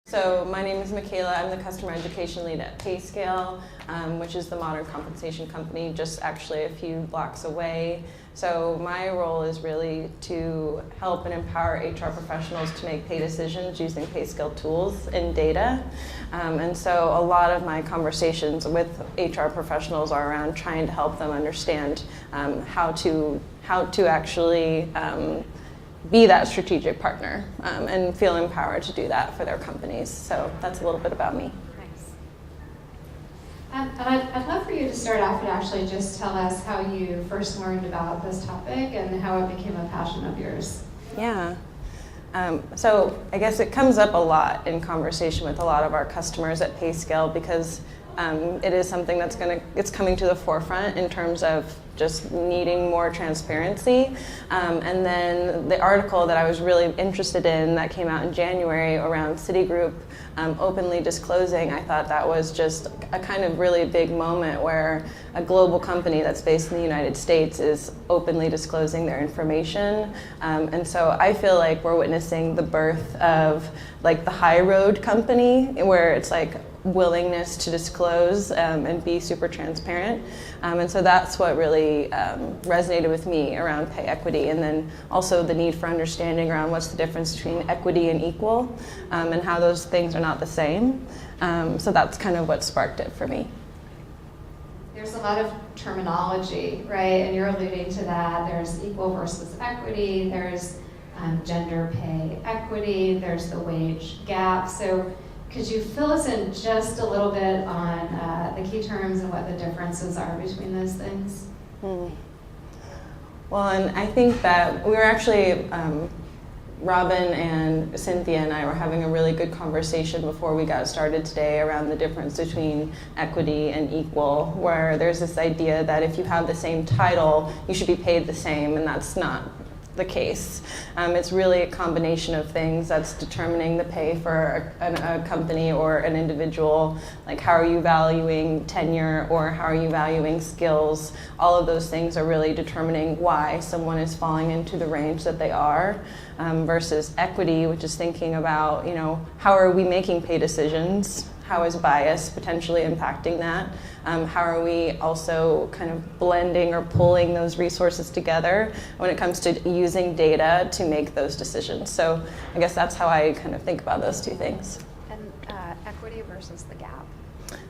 So my name is Michaela. I'm the customer education lead at PayScale, which is the modern compensation company just actually a few blocks away. So my role is really to help and empower HR professionals to make pay decisions using PayScale tools and data. And so a lot of my conversations with HR professionals are around trying to help them understand how to actually be that strategic partner and feel empowered to do that for their companies. So that's a little bit about me. Nice. And I'd love for you to start off and actually just tell us how you first learned about this topic and how it became a passion of yours. Yeah. So I guess it comes up a lot in conversation with a lot of our customers at PayScale because it is something it's coming to the forefront in terms of just needing more transparency. And then the article that I was really interested in that came out in January around Citigroup openly disclosing, I thought that was just a kind of really big moment where a global company that's based in the United States is openly disclosing their information. And so I feel like we're witnessing the birth of like the high road company where it's like willingness to disclose and be super transparent. And so that's what really resonated with me around pay equity, and then also the need for understanding around what's the difference between equity and equal and how those things are not the same. So that's kind of what sparked it for me. There's a lot of terminology, right? And you're alluding to that. There's equal versus equity, there's gender pay equity, there's the wage gap. So could you fill us in just a little bit on the key terms and what the differences are between those things? Well, and I think that we were actually, Robin and Cynthia and I were having a really good conversation before we got started today around the difference between equity and equal, where there's this idea that if you have the same title, you should be paid the same, and that's not the case. It's really a combination of things that's determining the pay for a company or an individual. Like, how are you valuing tenure, or how are you valuing skills? All of those things are really determining why someone is falling into the range that they are, versus equity, which is thinking about, how are we making pay decisions? How is bias potentially impacting that? How are we also kind of blending or pulling those resources together when it comes to using data to make those decisions? So I guess that's how I kind of think about those two things. And equity versus the gap.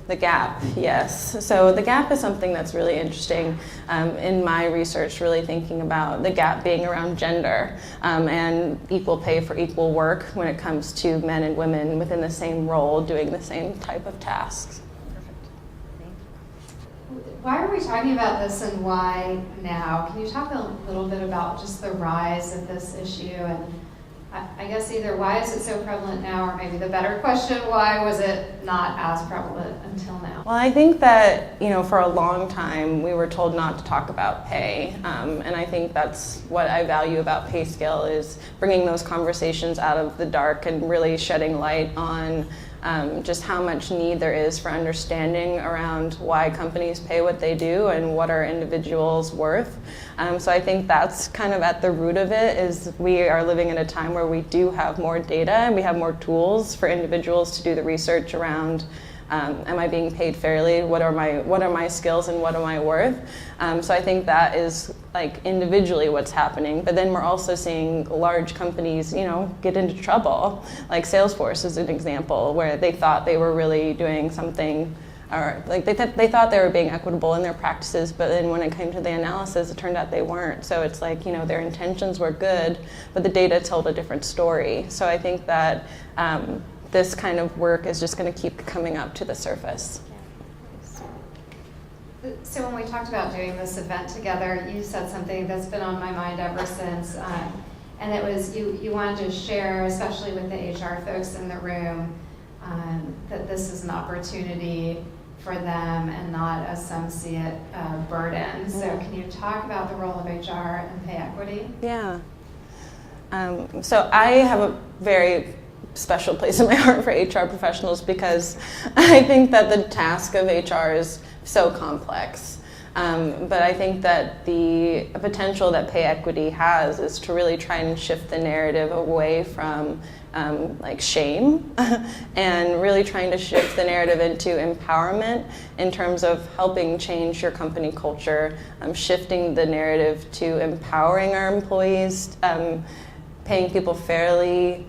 The gap, yes. So the gap is something that's really interesting in my research, really thinking about the gap being around gender and equal pay for equal work when it comes to men and women within the same role doing the same type of tasks. Perfect. Thank you. Why are we talking about this and why now? Can you talk a little bit about just the rise of this issue, and I guess either why is it so prevalent now, or maybe the better question, why was it not as prevalent until now? Well, I think that, for a long time we were told not to talk about pay. And I think that's what I value about PayScale, is bringing those conversations out of the dark and really shedding light on just how much need there is for understanding around why companies pay what they do and what are individuals worth. So I think that's kind of at the root of it, is we are living in a time where we do have more data and we have more tools for individuals to do the research around am I being paid fairly? What are my skills and what am I worth? So I think that is like individually what's happening. But then we're also seeing large companies, get into trouble. Like Salesforce is an example where they thought they were really doing something, or like they thought they were being equitable in their practices, but then when it came to the analysis, it turned out they weren't. So it's like, their intentions were good, but the data told a different story. So I think that this kind of work is just going to keep coming up to the surface. So when we talked about doing this event together, you said something that's been on my mind ever since, and it was you wanted to share, especially with the HR folks in the room, that this is an opportunity for them and not, as some see it, a burden. So can you talk about the role of HR and pay equity? Yeah. So I have a very special place in my heart for HR professionals, because I think that the task of HR is so complex. But I think that the potential that pay equity has is to really try and shift the narrative away from like shame and really trying to shift the narrative into empowerment in terms of helping change your company culture, shifting the narrative to empowering our employees, paying people fairly,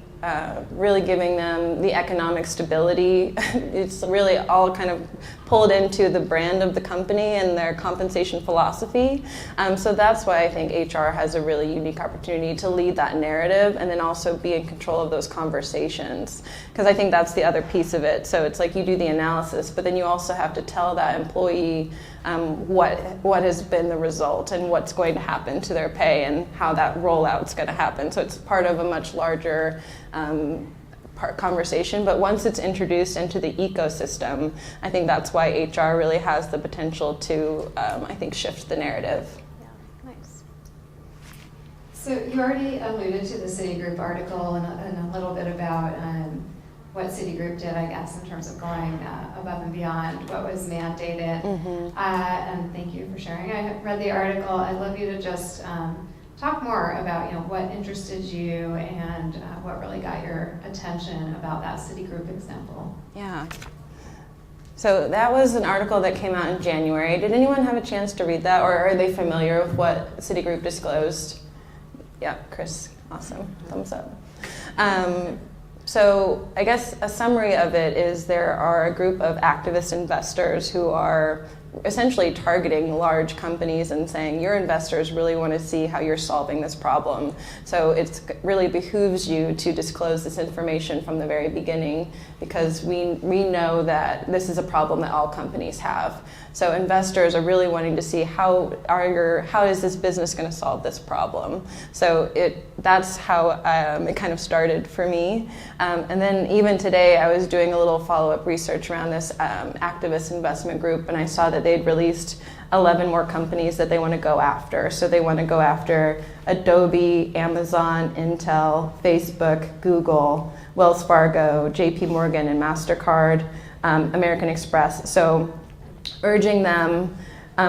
really giving them the economic stability. It's really all kind of pulled into the brand of the company and their compensation philosophy. So that's why I think HR has a really unique opportunity to lead that narrative and then also be in control of those conversations. Because I think that's the other piece of it. So it's like you do the analysis, but then you also have to tell that employee what has been the result and what's going to happen to their pay and how that rollout's going to happen. So it's part of a much larger conversation, but once it's introduced into the ecosystem, I think that's why HR really has the potential to, I think, shift the narrative. Yeah, nice. So you already alluded to the Citigroup article and a little bit about what Citigroup did, I guess, in terms of going above and beyond what was mandated. Mm-hmm. And thank you for sharing. I read the article. I'd love you to just talk more about what interested you and what really got your attention about that Citigroup example. Yeah. So that was an article that came out in January. Did anyone have a chance to read that, or are they familiar with what Citigroup disclosed? Yeah, Chris, awesome, thumbs up. So I guess a summary of it is there are a group of activist investors who are essentially targeting large companies and saying your investors really want to see how you're solving this problem. So it really behooves you to disclose this information from the very beginning because we know that this is a problem that all companies have. So investors are really wanting to see how is this business going to solve this problem. So that's how it kind of started for me. And then even today I was doing a little follow-up research around this activist investment group, and I saw that they'd released 11 more companies that they want to go after. So they want to go after Adobe, Amazon, Intel, Facebook, Google, Wells Fargo, JP Morgan, and MasterCard, American Express. So urging them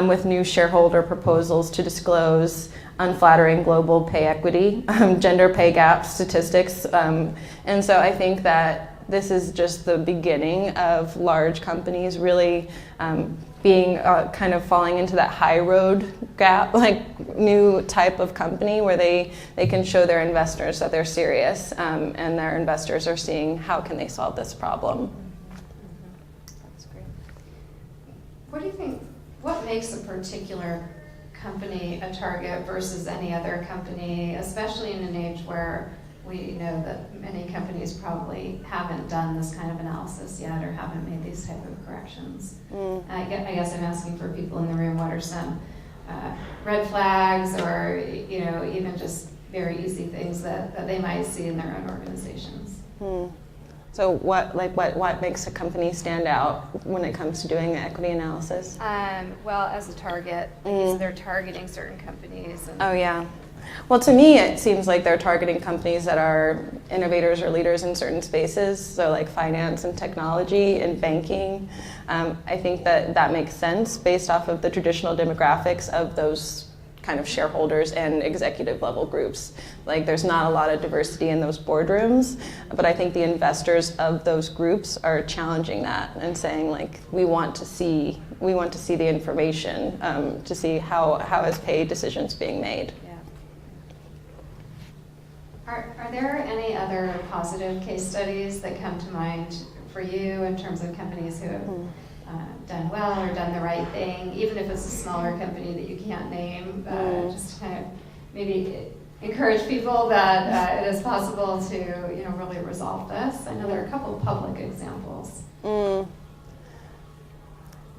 with new shareholder proposals to disclose unflattering global pay equity, gender pay gap statistics. And so I think that this is just the beginning of large companies really being kind of falling into that high road gap, like new type of company where they can show their investors that they're serious and their investors are seeing how can they solve this problem. That's great. What do you think, what makes a particular company a target versus any other company, especially in an age where we know that many companies probably haven't done this kind of analysis yet or haven't made these type of corrections? I guess I'm asking for people in the room, what are some red flags or even just very easy things that they might see in their own organizations? So what makes a company stand out when it comes to doing equity analysis? Well, as a target, because they're targeting certain companies. And Oh yeah. Well, to me, it seems like they're targeting companies that are innovators or leaders in certain spaces, so like finance and technology and banking. I think that makes sense based off of the traditional demographics of those kind of shareholders and executive level groups. Like there's not a lot of diversity in those boardrooms, but I think the investors of those groups are challenging that and saying like, we want to see the information to see how is pay decisions being made. yeah. Are there any other positive case studies that come to mind for you in terms of companies who have done well or done the right thing, even if it's a smaller company that you can't name, just to kind of maybe encourage people that it is possible to really resolve this? I know there are a couple of public examples. I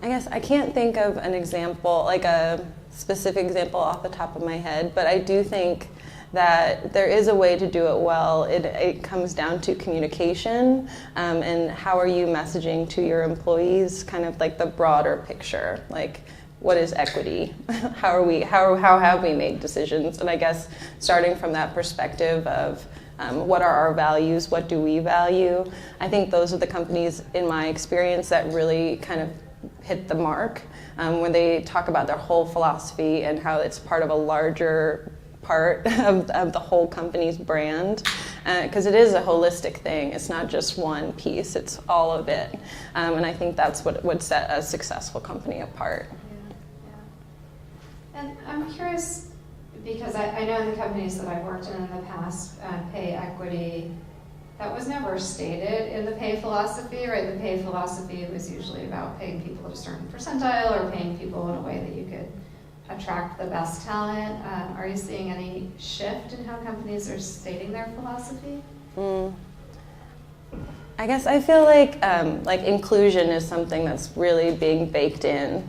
guess I can't think of an example, like a specific example off the top of my head, but I do think that there is a way to do it well. It comes down to communication and how are you messaging to your employees, kind of like the broader picture, like what is equity? How have we made decisions? And I guess starting from that perspective of what are our values, what do we value? I think those are the companies in my experience that really kind of hit the mark when they talk about their whole philosophy and how it's part of a larger part of the whole company's brand, because it is a holistic thing. It's not just one piece, it's all of it. And I think that's what would set a successful company apart. Yeah. And I'm curious, because I know in the companies that I've worked in the past, pay equity, that was never stated in the pay philosophy, right? The pay philosophy was usually about paying people at a certain percentile or paying people in a way that you could attract the best talent. Are you seeing any shift in how companies are stating their philosophy? I guess I feel like inclusion is something that's really being baked in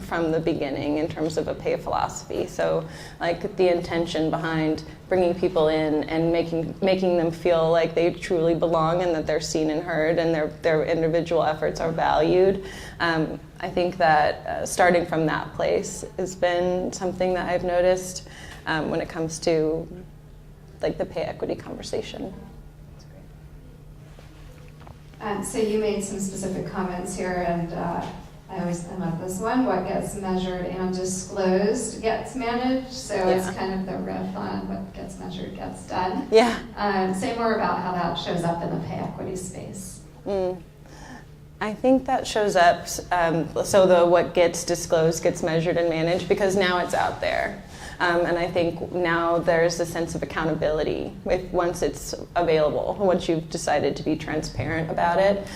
from the beginning in terms of a pay philosophy. So like the intention behind bringing people in and making them feel like they truly belong and that they're seen and heard and their individual efforts are valued. I think that starting from that place has been something that I've noticed when it comes to like the pay equity conversation. So you made some specific comments here, and I love this one. What gets measured and disclosed gets managed. So it's kind of the riff on what gets measured gets done. Yeah. Say more about how that shows up in the pay equity space. I think that shows up, so the what gets disclosed gets measured and managed because now it's out there. And I think now there's a sense of accountability once it's available, once you've decided to be transparent about it.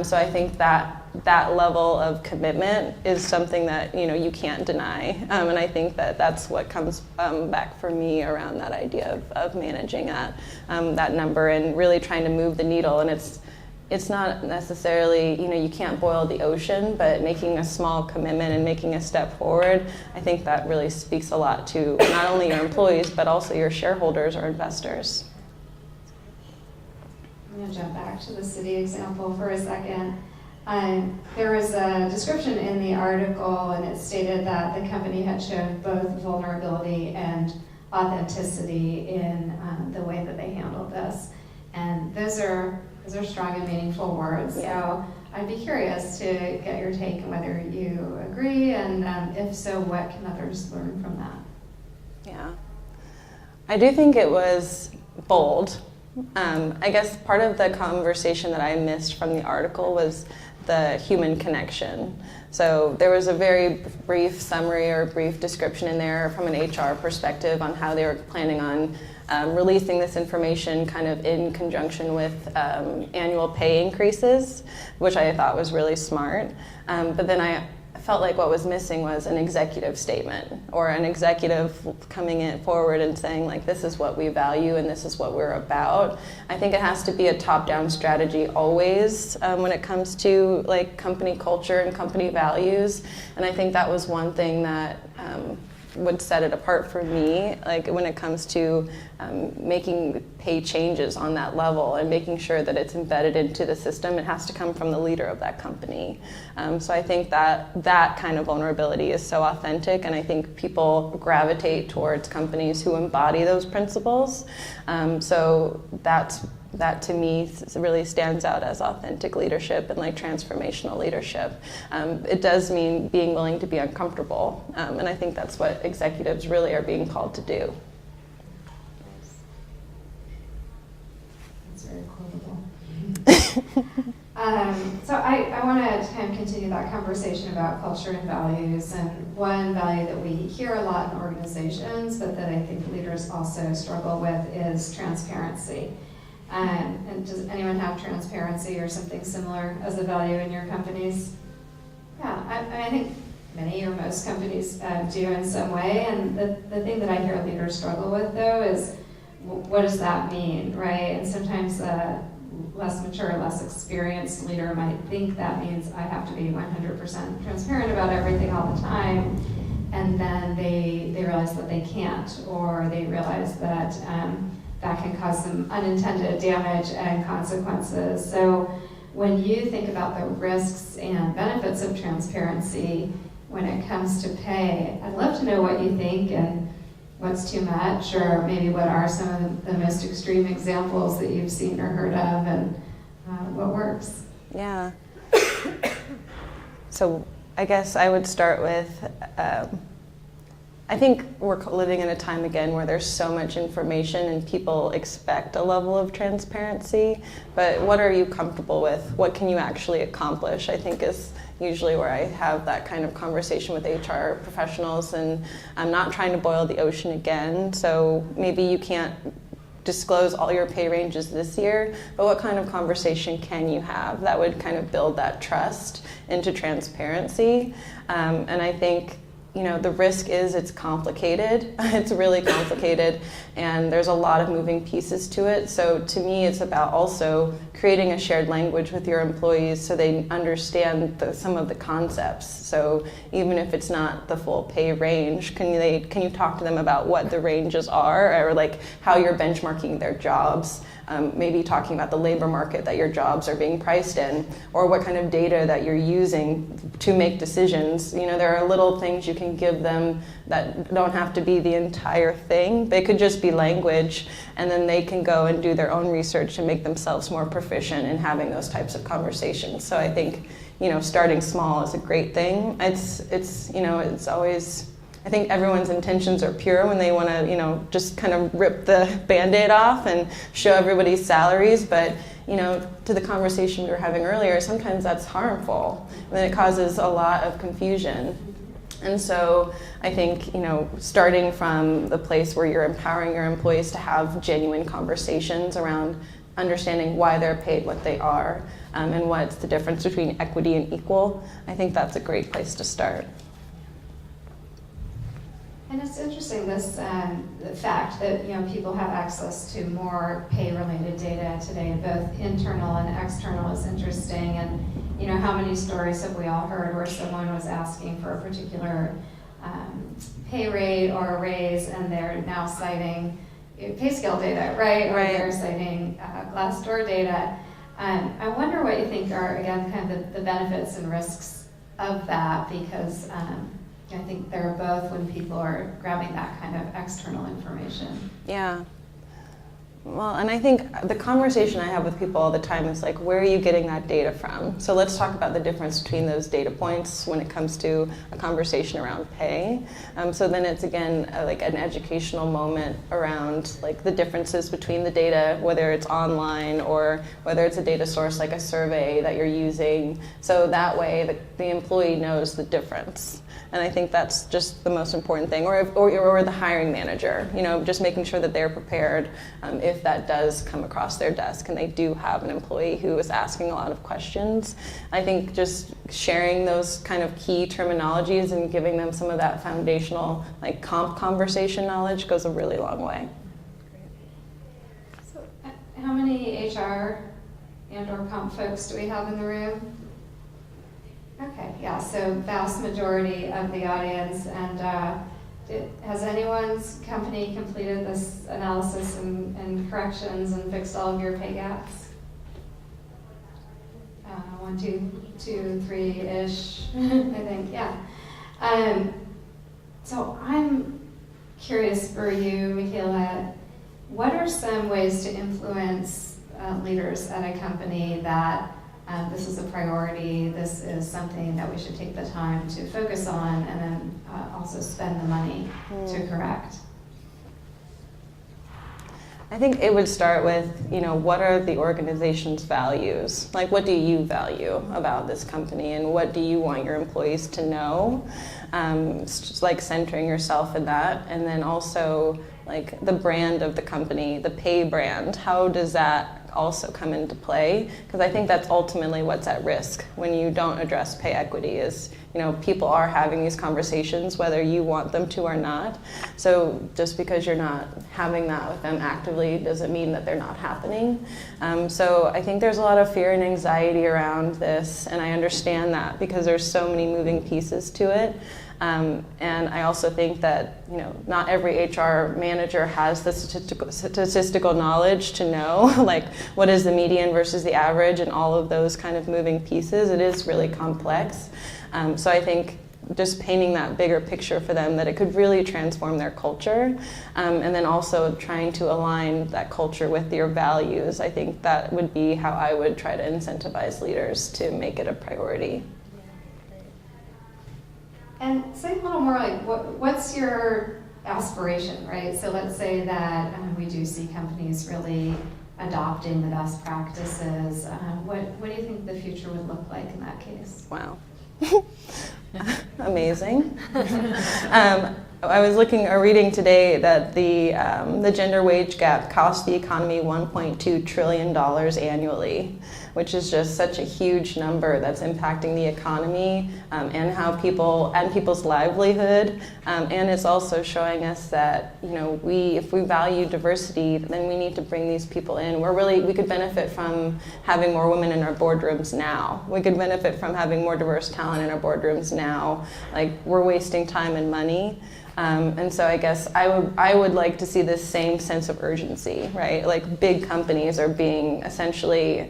So I think that level of commitment is something that you can't deny. And I think that's what comes back for me around that idea of managing that number and really trying to move the needle. And it's not necessarily, you can't boil the ocean, but making a small commitment and making a step forward, I think that really speaks a lot to not only your employees, but also your shareholders or investors. I'm going to jump back to the city example for a second. There was a description in the article, and it stated that the company had shown both vulnerability and authenticity in the way that they handled this. And those are strong and meaningful words. Yeah. So I'd be curious to get your take on whether you agree, and if so, what can others learn from that? Yeah. I do think it was bold. I guess part of the conversation that I missed from the article was the human connection. So there was a very brief summary or brief description in there from an HR perspective on how they were planning on releasing this information kind of in conjunction with annual pay increases, which I thought was really smart. But then I felt like what was missing was an executive statement or an executive coming in forward and saying like, this is what we value and this is what we're about. I think it has to be a top-down strategy always when it comes to like company culture and company values. And I think that was one thing that would set it apart for me, like when it comes to making pay changes on that level and making sure that it's embedded into the system. It has to come from the leader of that company. So I think that kind of vulnerability is so authentic, and I think people gravitate towards companies who embody those principles. So that to me really stands out as authentic leadership and like transformational leadership. It does mean being willing to be uncomfortable, and I think that's what executives really are being called to do. That's very quotable. So I want to kind of continue that conversation about culture and values, and one value that we hear a lot in organizations, but that I think leaders also struggle with is transparency. And does anyone have transparency or something similar as a value in your companies? Yeah, I think many or most companies do in some way. And the thing that I hear leaders struggle with, though, is what does that mean, right? And sometimes a less mature, less experienced leader might think that means I have to be 100% transparent about everything all the time. And then they realize that they can't, or they realize that that can cause some unintended damage and consequences. So when you think about the risks and benefits of transparency when it comes to pay, I'd love to know what you think and what's too much, or maybe what are some of the most extreme examples that you've seen or heard of, and what works. Yeah. So I guess I would start with, I think we're living in a time again where there's so much information and people expect a level of transparency, but what are you comfortable with? What can you actually accomplish? I think is usually where I have that kind of conversation with HR professionals, and I'm not trying to boil the ocean again, so maybe you can't disclose all your pay ranges this year, but what kind of conversation can you have that would kind of build that trust into transparency? And I think, you know, the risk is it's complicated. It's really complicated, and there's a lot of moving pieces to it. So to me, it's about also creating a shared language with your employees so they understand some of the concepts. So even if it's not the full pay range, can you talk to them about what the ranges are, or like how you're benchmarking their jobs? Maybe talking about the labor market that your jobs are being priced in, or what kind of data that you're using to make decisions. You know, there are little things you can give them that don't have to be the entire thing. They could just be language, and then they can go and do their own research and make themselves more proficient in having those types of conversations. So I think, you know, starting small is a great thing. It's you know, it's always, I think everyone's intentions are pure when they want to, you know, just kind of rip the Band-Aid off and show everybody's salaries, but, you know, to the conversation we were having earlier, sometimes that's harmful, and it causes a lot of confusion. And so I think, you know, starting from the place where you're empowering your employees to have genuine conversations around understanding why they're paid what they are, and what's the difference between equity and equal, I think that's a great place to start. And it's interesting, this the fact that, you know, people have access to more pay-related data today, both internal and external, is interesting. And, you know, how many stories have we all heard where someone was asking for a particular pay rate or a raise, and they're now citing pay scale data, right? Or they're citing Glassdoor data. I wonder what you think are, again, kind of the benefits and risks of that, because I think they're both when people are grabbing that kind of external information. Yeah. Well, and I think the conversation I have with people all the time is like, where are you getting that data from? So let's talk about the difference between those data points when it comes to a conversation around pay. So then it's, again, like an educational moment around like the differences between the data, whether it's online or whether it's a data source like a survey that you're using. So that way the employee knows the difference. And I think that's just the most important thing, or the hiring manager, you know, just making sure that they're prepared if that does come across their desk and they do have an employee who is asking a lot of questions. I think just sharing those kind of key terminologies and giving them some of that foundational like comp conversation knowledge goes a really long way. So how many HR and or comp folks do we have in the room? Okay, yeah, so vast majority of the audience. And has anyone's company completed this analysis and corrections and fixed all of your pay gaps? 1, 2, 3-ish, I think, yeah. So I'm curious for you, Mikaela, what are some ways to influence leaders at a company that this is a priority, this is something that we should take the time to focus on, and then also spend the money to correct? I think it would start with, you know, what are the organization's values? Like, what do you value about this company, and what do you want your employees to know? It's just like centering yourself in that, and then also like the brand of the company, the pay brand. How does that also come into play? Because I think that's ultimately what's at risk when you don't address pay equity is, you know, people are having these conversations whether you want them to or not. So just because you're not having that with them actively doesn't mean that they're not happening. So I think there's a lot of fear and anxiety around this, and I understand that because there's so many moving pieces to it. And I also think that, you know, not every HR manager has the statistical knowledge to know like what is the median versus the average and all of those kind of moving pieces. It is really complex. So I think just painting that bigger picture for them that it could really transform their culture, and then also trying to align that culture with your values. I think that would be how I would try to incentivize leaders to make it a priority. And say a little more like, what's your aspiration, right? So let's say that we do see companies really adopting the best practices. What do you think the future would look like in that case? Wow. Amazing. I was reading today that the gender wage gap costs the economy $1.2 trillion annually, which is just such a huge number that's impacting the economy and how people's livelihood. And it's also showing us that if we value diversity, then we need to bring these people in. We could benefit from having more women in our boardrooms now. We could benefit from having more diverse talent in our boardrooms now. Like, we're wasting time and money. And so I guess I would like to see this same sense of urgency, right? Like, big companies are being essentially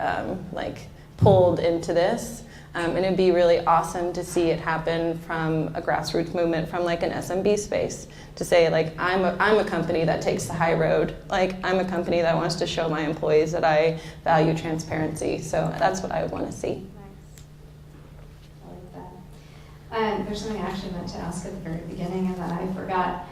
pulled into this. And it'd be really awesome to see it happen from a grassroots movement, from like an SMB space, to say like, I'm a company that takes the high road. Like, I'm a company that wants to show my employees that I value transparency. So that's what I would want to see. There's something I actually meant to ask at the very beginning and then I forgot.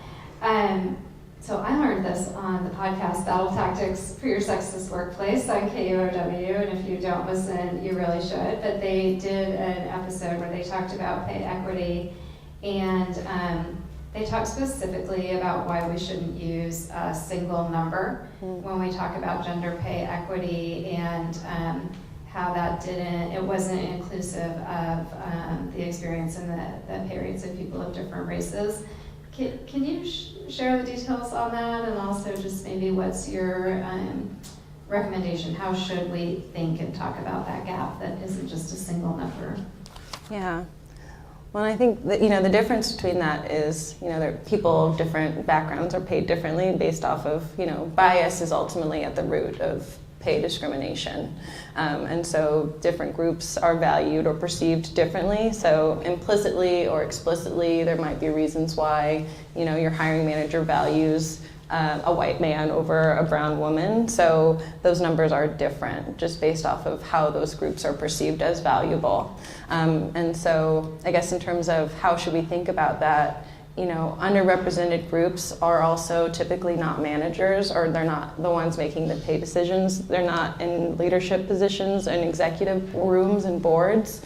So I learned this on the podcast Battle Tactics for Your Sexist Workplace on KUOW, and if you don't listen, you really should. But they did an episode where they talked about pay equity, and they talked specifically about why we shouldn't use a single number when we talk about gender pay equity, and how it wasn't inclusive of the experience and the pay rates of people of different races. Can you share the details on that, and also just maybe what's your recommendation? How should we think and talk about that gap that isn't just a single number? Yeah. Well, I think that, the difference between that is, people of different backgrounds are paid differently based off of, bias is ultimately at the root of pay discrimination. And so different groups are valued or perceived differently. So implicitly or explicitly, there might be reasons why, your hiring manager values a white man over a brown woman. So those numbers are different just based off of how those groups are perceived as valuable. And so I guess in terms of how should we think about that, underrepresented groups are also typically not managers, or they're not the ones making the pay decisions. They're not in leadership positions in executive rooms and boards.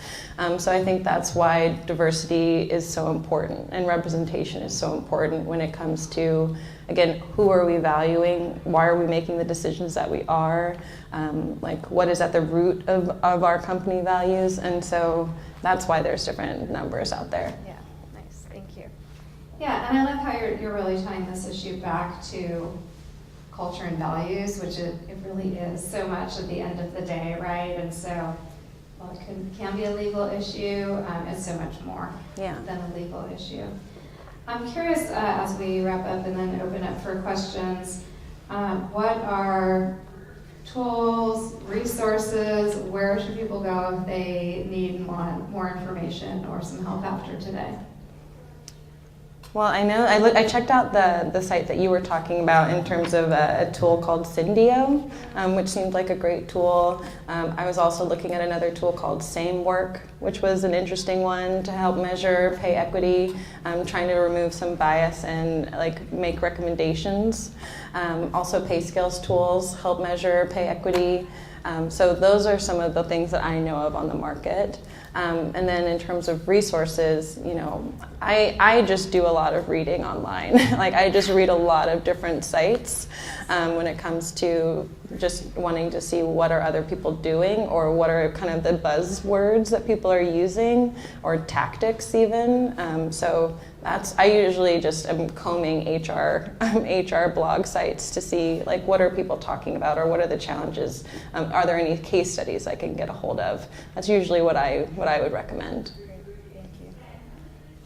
So I think that's why diversity is so important and representation is so important when it comes to, again, who are we valuing? Why are we making the decisions that we are? What is at the root of our company values? And so that's why there's different numbers out there. Yeah, nice, thank you. Yeah, and I love how you're really tying this issue back to culture and values, which it really is so much at the end of the day, right? And so, while it can be a legal issue, it's so much more than a legal issue. I'm curious, as we wrap up and then open up for questions, what are tools, resources, where should people go if they need and want more information or some help after today? Well, I know I checked out the site that you were talking about in terms of a tool called Syndio, which seemed like a great tool. I was also looking at another tool called Same Work, which was an interesting one to help measure pay equity, trying to remove some bias and make recommendations. Also, pay scales tools help measure pay equity. So those are some of the things that I know of on the market. And then in terms of resources, I just do a lot of reading online. I just read a lot of different sites when it comes to just wanting to see what are other people doing, or what are kind of the buzzwords that people are using, or tactics even. So I usually just am combing HR blog sites to see what are people talking about, or what are the challenges. Are there any case studies I can get a hold of? That's usually what I would recommend. Thank you.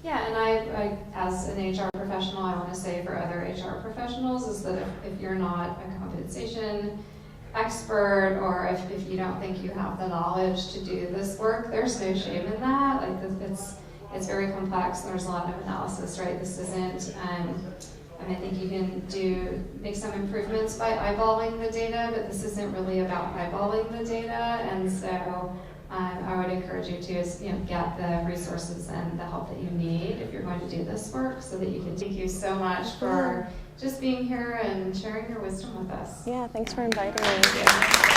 Yeah, and I as an HR professional, I want to say for other HR professionals is that if you're not a compensation expert, or if you don't think you have the knowledge to do this work, there's no shame in that. It's very complex, and there's a lot of analysis, right? This isn't, I think you can make some improvements by eyeballing the data, but this isn't really about eyeballing the data, and so I would encourage you to get the resources and the help that you need if you're going to do this work, so that you can. Thank you so much for just being here and sharing your wisdom with us. Yeah, thanks for inviting me.